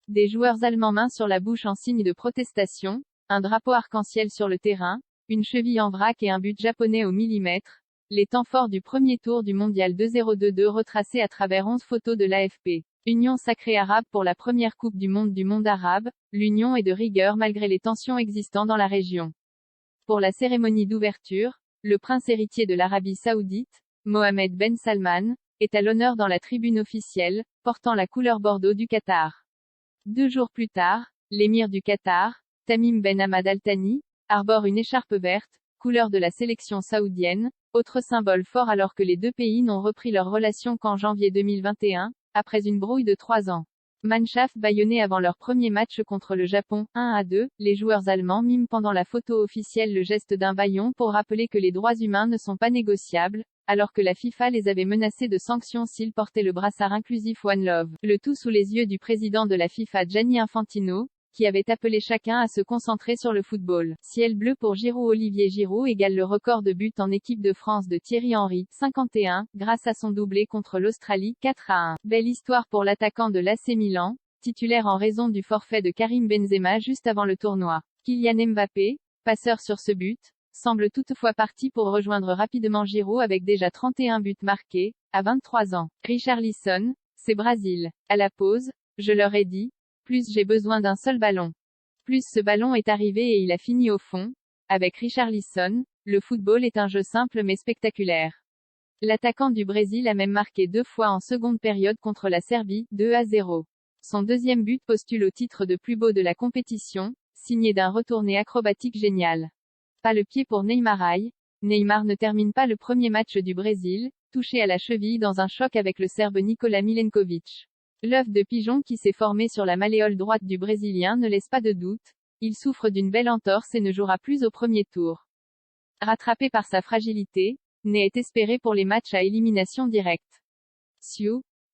Des joueurs allemands main sur la bouche en signe de protestation, un drapeau arc-en-ciel sur le terrain, une cheville en vrac et un but japonais au millimètre. Les temps forts du premier tour du mondial 2022 retracés à travers 11 photos de l'AFP. Union sacrée arabe pour la première Coupe du monde arabe, l'union est de rigueur malgré les tensions existant dans la région. Pour la cérémonie d'ouverture, le prince héritier de l'Arabie Saoudite, Mohammed Ben Salman, est à l'honneur dans la tribune officielle, portant la couleur bordeaux du Qatar. 2 jours plus tard, l'émir du Qatar, Tamim Ben Hamad Al Thani, arbore une écharpe verte, couleur de la sélection saoudienne, autre symbole fort alors que les deux pays n'ont repris leurs relations qu'en janvier 2021, après une brouille de 3 ans. Mannschaft bâillonnée avant leur premier match contre le Japon, 1-2, les joueurs allemands miment pendant la photo officielle le geste d'un bâillon pour rappeler que les droits humains ne sont pas négociables, alors que la FIFA les avait menacés de sanctions s'ils portaient le brassard inclusif One Love. Le tout sous les yeux du président de la FIFA Gianni Infantino, qui avait appelé chacun à se concentrer sur le football. Ciel bleu pour Giroud. Olivier Giroud égale le record de buts en équipe de France de Thierry Henry, 51, grâce à son doublé contre l'Australie, 4-1. Belle histoire pour l'attaquant de l'AC Milan, titulaire en raison du forfait de Karim Benzema juste avant le tournoi. Kylian Mbappé, passeur sur ce but, semble toutefois parti pour rejoindre rapidement Giroud avec déjà 31 buts marqués, à 23 ans. Richarlison, c'est Brésil. À la pause, je leur ai dit, plus j'ai besoin d'un seul ballon. Plus ce ballon est arrivé et il a fini au fond. Avec Richarlison, le football est un jeu simple mais spectaculaire. L'attaquant du Brésil a même marqué 2 fois en seconde période contre la Serbie, 2-0. Son deuxième but postule au titre de plus beau de la compétition, signé d'un retourné acrobatique génial. Pas le pied pour Neymar. Neymar ne termine pas le premier match du Brésil, touché à la cheville dans un choc avec le Serbe Nikola Milenkovic. L'œuf de pigeon qui s'est formé sur la malléole droite du Brésilien ne laisse pas de doute, il souffre d'une belle entorse et ne jouera plus au premier tour. Rattrapé par sa fragilité, Ney est espéré pour les matchs à élimination directe.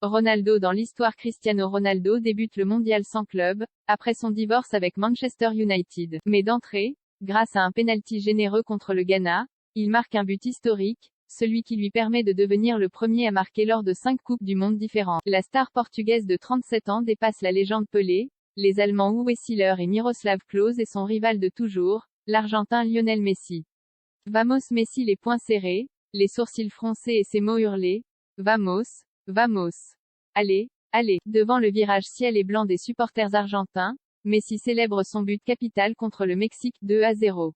Ronaldo. Dans l'histoire, Cristiano Ronaldo débute le mondial sans club, après son divorce avec Manchester United. Mais d'entrée, grâce à un pénalty généreux contre le Ghana, il marque un but historique, celui qui lui permet de devenir le premier à marquer lors de 5 Coupes du Monde différentes. La star portugaise de 37 ans dépasse la légende Pelé, les Allemands Uwe Seeler et Miroslav Klose et son rival de toujours, l'Argentin Lionel Messi. Vamos Messi, les poings serrés, les sourcils froncés et ses mots hurlés. Vamos, vamos. Allez, allez. Devant le virage ciel et blanc des supporters argentins, Messi célèbre son but capital contre le Mexique, 2-0.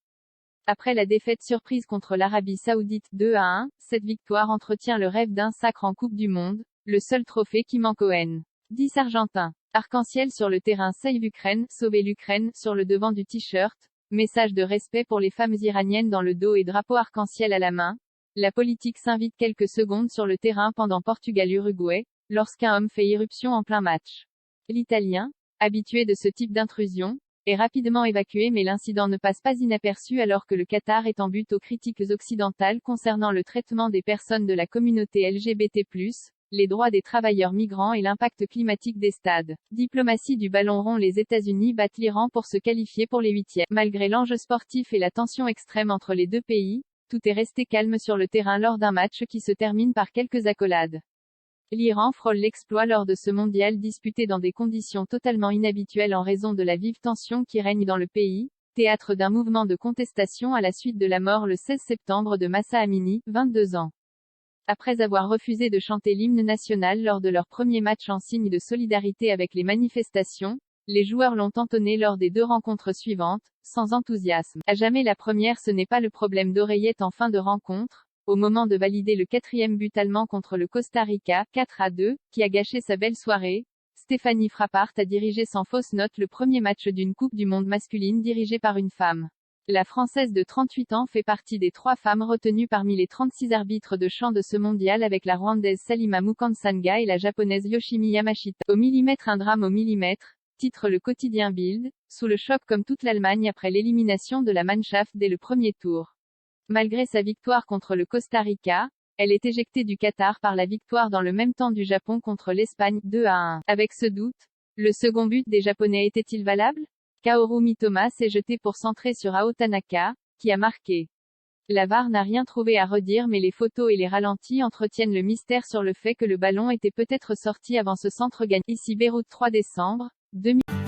Après la défaite surprise contre l'Arabie Saoudite, 2-1, cette victoire entretient le rêve d'un sacre en Coupe du Monde, le seul trophée qui manque aux N. 10 Argentins. Arc-en-ciel sur le terrain. Save Ukraine, sauver l'Ukraine, sur le devant du t-shirt. Message de respect pour les femmes iraniennes dans le dos et drapeau arc-en-ciel à la main. La politique s'invite quelques secondes sur le terrain pendant Portugal-Uruguay, lorsqu'un homme fait irruption en plein match. L'Italien, habitué de ce type d'intrusion, est rapidement évacué mais l'incident ne passe pas inaperçu alors que le Qatar est en butte aux critiques occidentales concernant le traitement des personnes de la communauté LGBT+, les droits des travailleurs migrants et l'impact climatique des stades. Diplomatie du ballon rond. Les États-Unis battent l'Iran pour se qualifier pour les 8e. Malgré l'enjeu sportif et la tension extrême entre les deux pays, tout est resté calme sur le terrain lors d'un match qui se termine par quelques accolades. L'Iran frôle l'exploit lors de ce mondial disputé dans des conditions totalement inhabituelles en raison de la vive tension qui règne dans le pays, théâtre d'un mouvement de contestation à la suite de la mort le 16 septembre de Mahsa Amini, 22 ans. Après avoir refusé de chanter l'hymne national lors de leur premier match en signe de solidarité avec les manifestations, les joueurs l'ont entonné lors des 2 rencontres suivantes, sans enthousiasme. À jamais la première. Ce n'est pas le problème d'oreillette en fin de rencontre. Au moment de valider le 4e but allemand contre le Costa Rica, 4-2, qui a gâché sa belle soirée, Stéphanie Frappart a dirigé sans fausse note le premier match d'une Coupe du Monde masculine dirigée par une femme. La Française de 38 ans fait partie des 3 femmes retenues parmi les 36 arbitres de chant de ce mondial avec la Rwandaise Salima Mukansanga et la Japonaise Yoshimi Yamashita. Au millimètre, un drame au millimètre, titre le quotidien Bild, sous le choc comme toute l'Allemagne après l'élimination de la Mannschaft dès le premier tour. Malgré sa victoire contre le Costa Rica, elle est éjectée du Qatar par la victoire dans le même temps du Japon contre l'Espagne, 2-1. Avec ce doute, le second but des Japonais était-il valable? Kaoru Mitoma s'est jeté pour centrer sur Ao Tanaka, qui a marqué. La VAR n'a rien trouvé à redire mais les photos et les ralentis entretiennent le mystère sur le fait que le ballon était peut-être sorti avant ce centre gagné. Ici Beyrouth 3 décembre, 2000